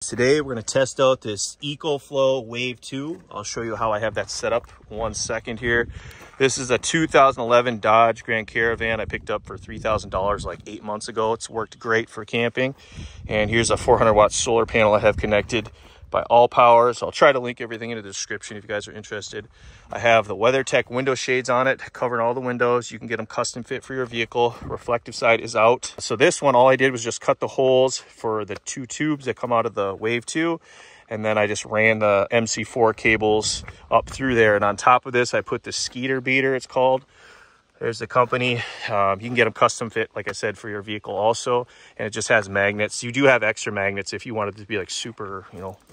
Today we're going to test out this EcoFlow Wave 2. I'll show you how I have that set up. 1 second here. This is a 2011 Dodge Grand Caravan I picked up for $3,000 like 8 months ago. It's worked great for camping. And here's a 400 watt solar panel I have connected by All Powers. I'll try to link everything in the description if you guys are interested. I have the WeatherTech window shades on it, covering all the windows. You can get them custom fit for your vehicle. Reflective side is out. So this one, all I did was just cut the holes for the 2 tubes that come out of the Wave 2. And then I just ran the MC4 cables up through there. And on top of this, I put the Skeeter beater, it's called. There's the company. You can get them custom fit, like I said, for your vehicle also. And it just has magnets. You do have extra magnets if you wanted to be like super,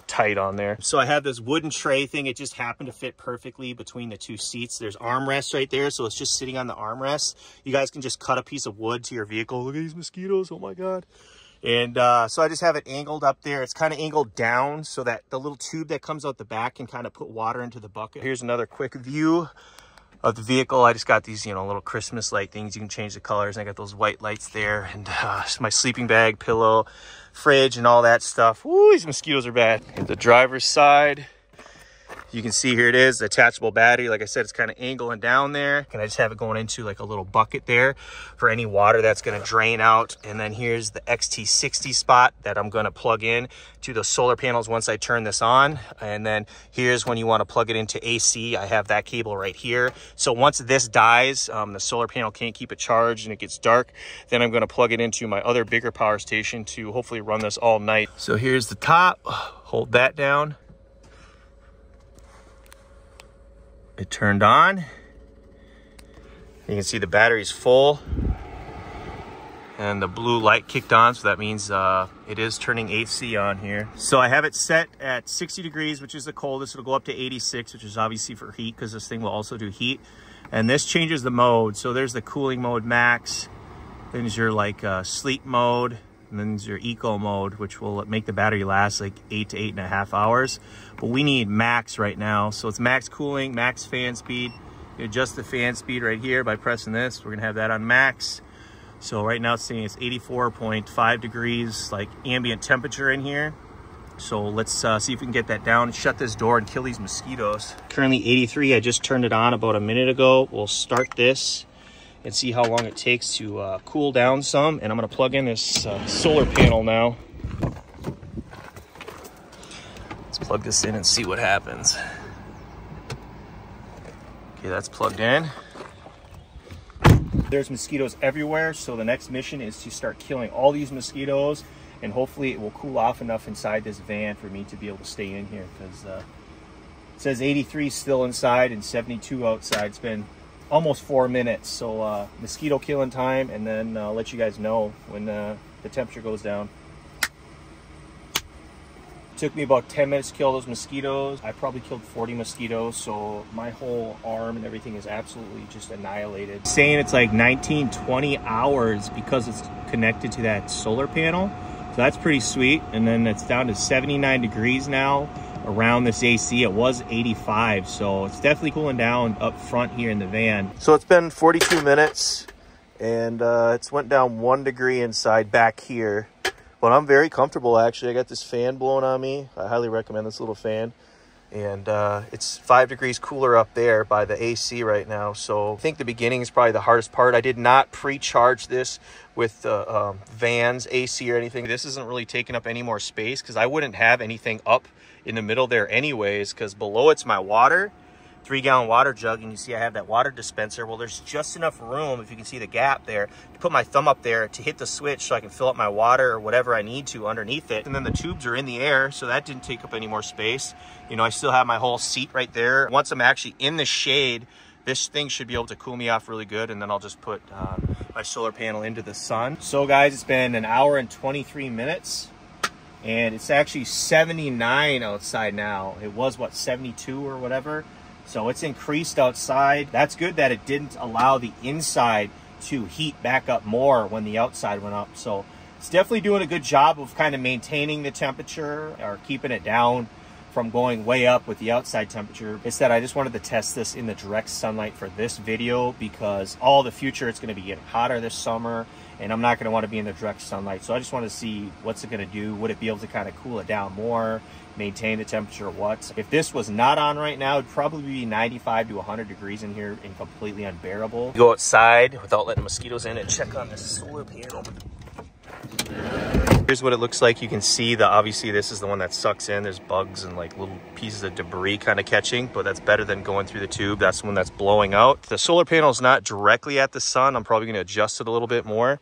tight on there. So I have this wooden tray thing. It just happened to fit perfectly between the 2 seats. There's armrests right there. So it's just sitting on the armrest. You guys can just cut a piece of wood to your vehicle. Look at these mosquitoes. Oh my God. And so I just have it angled up there. It's kind of angled down so that the little tube that comes out the back can kind of put water into the bucket. Here's another quick view of the vehicle. I just got these, little Christmas light things. You can change the colors. And I got those white lights there, and my sleeping bag, pillow, fridge, and all that stuff. Ooh, these mosquitoes are bad. At the driver's side, you can see here it is, the attachable battery. Like I said, it's kind of angling down there. And I just have it going into like a little bucket there for any water that's going to drain out. And then here's the XT60 spot that I'm going to plug in to the solar panels once I turn this on. And then here's when you want to plug it into AC. I have that cable right here. So once this dies, the solar panel can't keep it charged and it gets dark, then I'm going to plug it into my other bigger power station to hopefully run this all night. So here's the top. Hold that down. It turned on. You can see the battery's full and the blue light kicked on, so that means it is turning AC on here. So I have it set at 60 degrees, which is the coldest. It'll go up to 86, which is obviously for heat because this thing will also do heat. And this changes the mode. So there's the cooling mode max, then there's your sleep mode, and then there's your eco mode, which will make the battery last like 8 to 8.5 hours. But we need max right now. So it's max cooling, max fan speed. You adjust the fan speed right here by pressing this. We're gonna have that on max. So right now it's saying it's 84.5 degrees, like ambient temperature in here. So let's see if we can get that down, shut this door and kill these mosquitoes. Currently 83, I just turned it on about a minute ago. We'll start this and see how long it takes to cool down some. And I'm gonna plug in this solar panel now. Let's plug this in and see what happens. Okay, that's plugged in. There's mosquitoes everywhere, so the next mission is to start killing all these mosquitoes, and hopefully it will cool off enough inside this van for me to be able to stay in here, because it says 83 still inside and 72 outside. It's been almost 4 minutes, so mosquito killing time, and then I'll let you guys know when the temperature goes down. It took me about 10 minutes to kill those mosquitoes. I probably killed 40 mosquitoes, so my whole arm and everything is absolutely just annihilated. It's saying it's like 19, 20 hours because it's connected to that solar panel, so that's pretty sweet. And then it's down to 79 degrees now around this AC. It was 85, so it's definitely cooling down up front here in the van. So it's been 42 minutes and it's went down 1 degree inside back here, but I'm very comfortable actually. I got this fan blowing on me. I highly recommend this little fan. And it's 5 degrees cooler up there by the AC right now. So I think the beginning is probably the hardest part. I did not pre-charge this with the van's AC or anything. This isn't really taking up any more space because I wouldn't have anything up in the middle there anyways, because below it's my water, 3-gallon water jug, and you see I have that water dispenser. Well, there's just enough room, if you can see the gap there, to put my thumb up there to hit the switch so I can fill up my water or whatever I need to underneath it. And then the tubes are in the air, so that didn't take up any more space. I still have my whole seat right there. Once I'm actually in the shade, this thing should be able to cool me off really good, and then I'll just put my solar panel into the sun. So guys, it's been 1 hour and 23 minutes. And it's actually 79 outside now. It was, what, 72 or whatever? So it's increased outside. That's good that it didn't allow the inside to heat back up more when the outside went up. So it's definitely doing a good job of kind of maintaining the temperature or keeping it down from going way up with the outside temperature. Instead, I just wanted to test this in the direct sunlight for this video, because all the future it's going to be getting hotter this summer, and I'm not going to want to be in the direct sunlight. So I just want to see what's it going to do. Would it be able to kind of cool it down more, maintain the temperature, or what? If this was not on right now, it'd probably be 95 to 100 degrees in here and completely unbearable. Go outside without letting mosquitoes in and check on this solar panel. Here's what it looks like. You can see that obviously this is the one that sucks in. There's bugs and like little pieces of debris kind of catching, but that's better than going through the tube. That's the one that's blowing out. The solar panel is not directly at the sun. I'm probably going to adjust it a little bit more.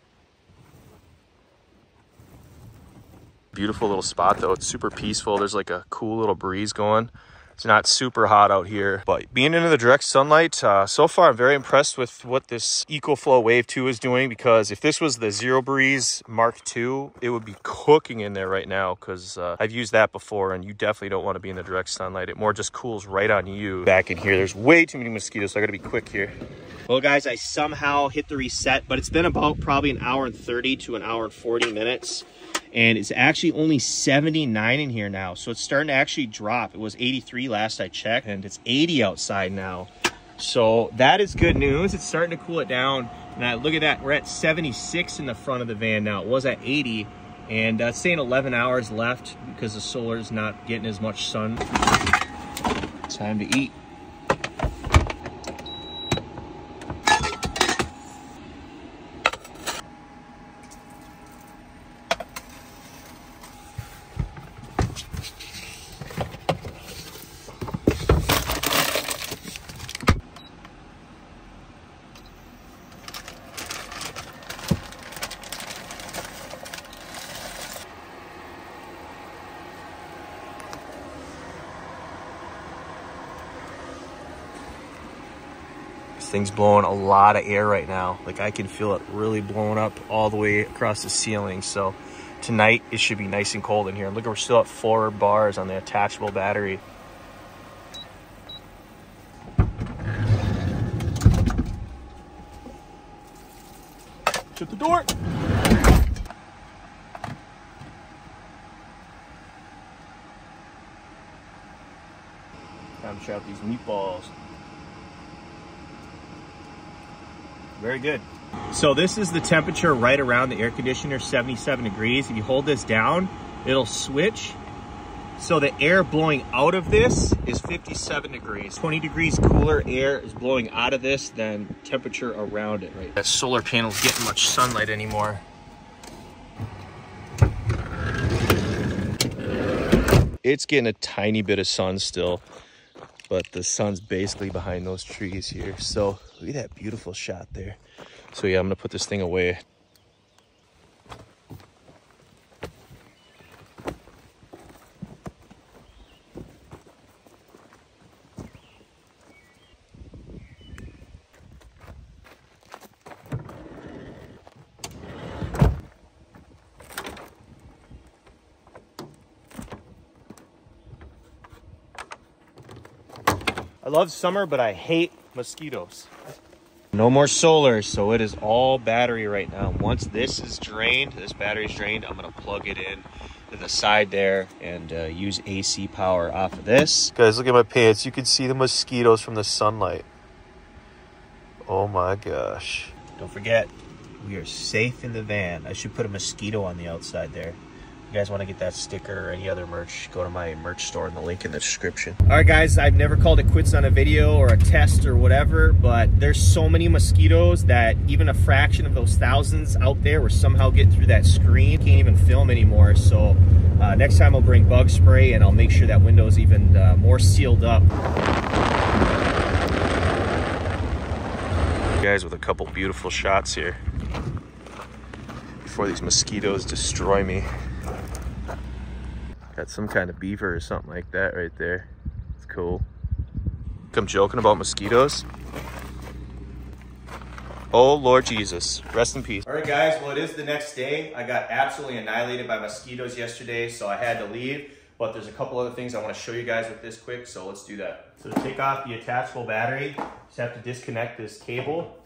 Beautiful little spot though. It's super peaceful. There's like a cool little breeze going. It's not super hot out here, but being into the direct sunlight, so far I'm very impressed with what this EcoFlow Wave 2 is doing, because if this was the Zero Breeze Mark II, it would be cooking in there right now, because I've used that before, and you definitely don't want to be in the direct sunlight. It more just cools right on you. Back in here, there's way too many mosquitoes, so I gotta be quick here. Well guys, I somehow hit the reset, but it's been about probably an hour and 30 to an hour and 40 minutes. And it's actually only 79 in here now. So it's starting to actually drop. It was 83 last I checked, and it's 80 outside now. So that is good news. It's starting to cool it down. And look at that, we're at 76 in the front of the van now. It was at 80, and it's saying 11 hours left because the solar is not getting as much sun. Time to eat. Thing's blowing a lot of air right now. Like I can feel it really blowing up all the way across the ceiling. So tonight it should be nice and cold in here. Look, we're still at 4 bars on the attachable battery. Shut the door. Time to try out these meatballs. Very good. So this is the temperature right around the air conditioner, 77 degrees. If you hold this down, it'll switch. So the air blowing out of this is 57 degrees. 20 degrees cooler air is blowing out of this than temperature around it, right? That solar panel's getting much sunlight anymore. It's getting a tiny bit of sun still, but the sun's basically behind those trees here. So look at that beautiful shot there. So yeah, I'm gonna put this thing away. I love summer, but I hate mosquitoes. No more solar, so it is all battery right now. Once this is drained, this battery is drained, I'm gonna plug it in to the side there and use AC power off of this. Guys, look at my pants. You can see the mosquitoes from the sunlight. Oh my gosh. Don't forget, we are safe in the van. I should put a mosquito on the outside there. You guys want to get that sticker or any other merch, go to my merch store in the link in the description. All right guys, I've never called it quits on a video or a test or whatever, but there's so many mosquitoes that even a fraction of those thousands out there were somehow getting through that screen. Can't even film anymore. So next time I'll bring bug spray and I'll make sure that window is even more sealed up. You guys, with a couple beautiful shots here before these mosquitoes destroy me. Got some kind of beaver or something like that right there. It's cool. I'm joking about mosquitoes. Oh Lord Jesus, rest in peace. All right guys, well it is the next day. I got absolutely annihilated by mosquitoes yesterday, so I had to leave. But there's a couple other things I want to show you guys with this quick, so let's do that. So to take off the attachable battery, you just have to disconnect this cable,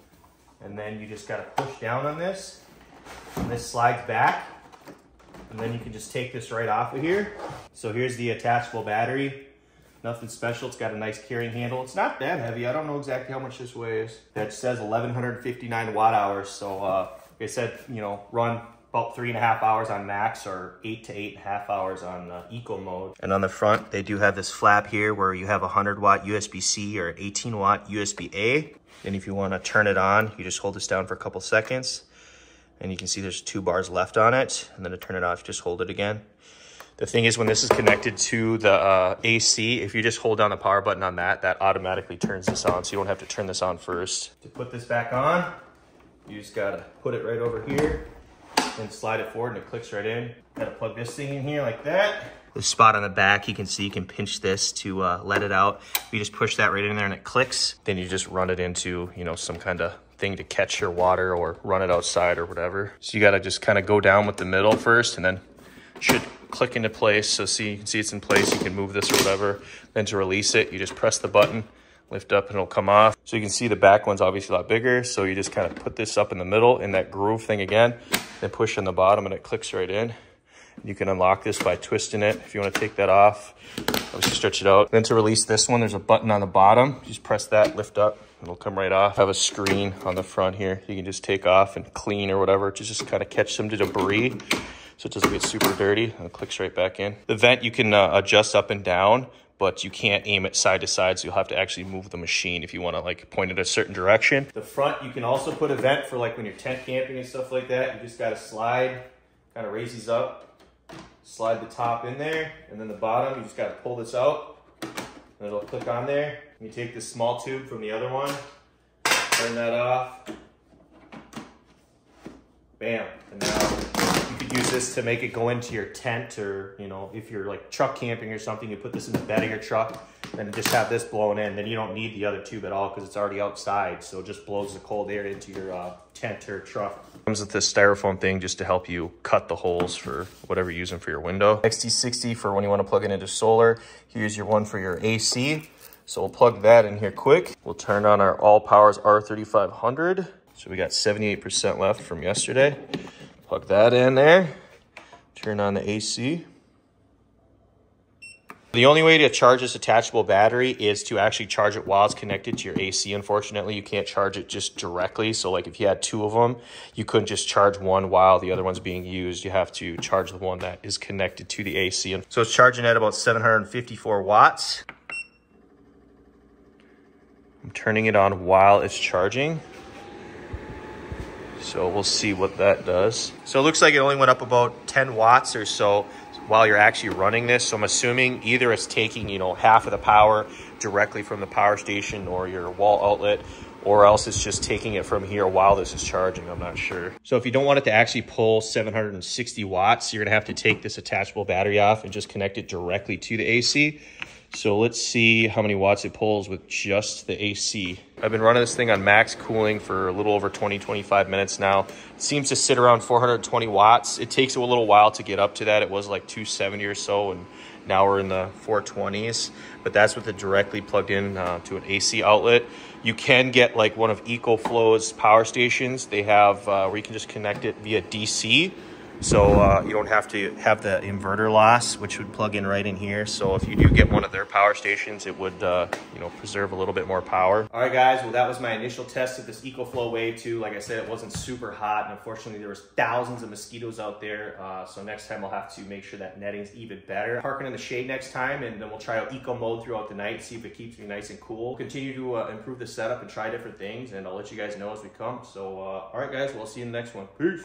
and then you just got to push down on this, and this slides back. And then you can just take this right off of here. So here's the attachable battery. Nothing special. It's got a nice carrying handle. It's not that heavy. I don't know exactly how much this weighs. That says 1159 watt hours. So like I said, you know, run about 3.5 hours on max or 8 to 8.5 hours on eco mode. And on the front, they do have this flap here where you have a 100 watt USB-C or 18 watt USB-A. And if you want to turn it on, you just hold this down for a couple seconds. And you can see there's 2 bars left on it. And then to turn it off, just hold it again. The thing is, when this is connected to the AC, if you just hold down the power button on that, that automatically turns this on. So you don't have to turn this on first. To put this back on, you just gotta put it right over here and slide it forward and it clicks right in. Gotta plug this thing in here like that. The spot on the back, you can see you can pinch this to let it out. You just push that right in there and it clicks. Then you just run it into, you know, some kind of thing to catch your water or run it outside or whatever. So you gotta just kind of go down with the middle first and then it should click into place. So see, you can see it's in place. You can move this or whatever. Then to release it, you just press the button, lift up and it'll come off. So you can see the back one's obviously a lot bigger. So you just kind of put this up in the middle in that groove thing again, then push on the bottom and it clicks right in. You can unlock this by twisting it. If you want to take that off, obviously stretch it out. Then to release this one, there's a button on the bottom. You just press that, lift up, it'll come right off. I have a screen on the front here. You can just take off and clean or whatever to just kind of catch some debris so it doesn't get super dirty, and it clicks right back in. The vent you can adjust up and down, but you can't aim it side to side, so you'll have to actually move the machine if you want to like point it a certain direction. The front, you can also put a vent for like when you're tent camping and stuff like that. You just got to slide, kind of raise these up, slide the top in there, and then the bottom, you just got to pull this out, and it'll click on there. You take this small tube from the other one, turn that off, bam, and now you could use this to make it go into your tent, or, you know, if you're like truck camping or something, you put this in the bed of your truck and just have this blown in. Then you don't need the other tube at all because it's already outside. So it just blows the cold air into your tent or truck. Comes with this styrofoam thing just to help you cut the holes for whatever you're using for your window. XT60 for when you want to plug it into solar. Here's your one for your AC. So we'll plug that in here quick. We'll turn on our All Powers R3500. So we got 78% left from yesterday. Plug that in there, turn on the AC. The only way to charge this attachable battery is to actually charge it while it's connected to your AC. Unfortunately, you can't charge it just directly. So like if you had 2 of them, you couldn't just charge one while the other one's being used. You have to charge the one that is connected to the AC. So it's charging at about 754 watts. I'm turning it on while it's charging. So we'll see what that does. So it looks like it only went up about 10 watts or so while you're actually running this. So I'm assuming either it's taking, you know, half of the power directly from the power station or your wall outlet, or else it's just taking it from here while this is charging. I'm not sure. So if you don't want it to actually pull 760 watts, you're gonna have to take this attachable battery off and just connect it directly to the AC. So let's see how many watts it pulls with just the AC. I've been running this thing on max cooling for a little over 20-25 minutes now. It seems to sit around 420 watts. It takes a little while to get up to that. It was like 270 or so, and now we're in the 420s. But that's with it directly plugged in to an AC outlet. You can get like one of EcoFlow's power stations. They have where you can just connect it via DC. So you don't have to have the inverter loss, which would plug in right in here. So if you do get one of their power stations, it would you know, preserve a little bit more power. All right, guys, well, that was my initial test of this EcoFlow Wave 2. Like I said, it wasn't super hot, and unfortunately there was thousands of mosquitoes out there. So next time I'll have to make sure that netting's even better. Parking in the shade next time, and then we'll try out eco mode throughout the night, see if it keeps me nice and cool. Continue to improve the setup and try different things, and I'll let you guys know as we come. So all right, guys, well, I'll see you in the next one. Peace.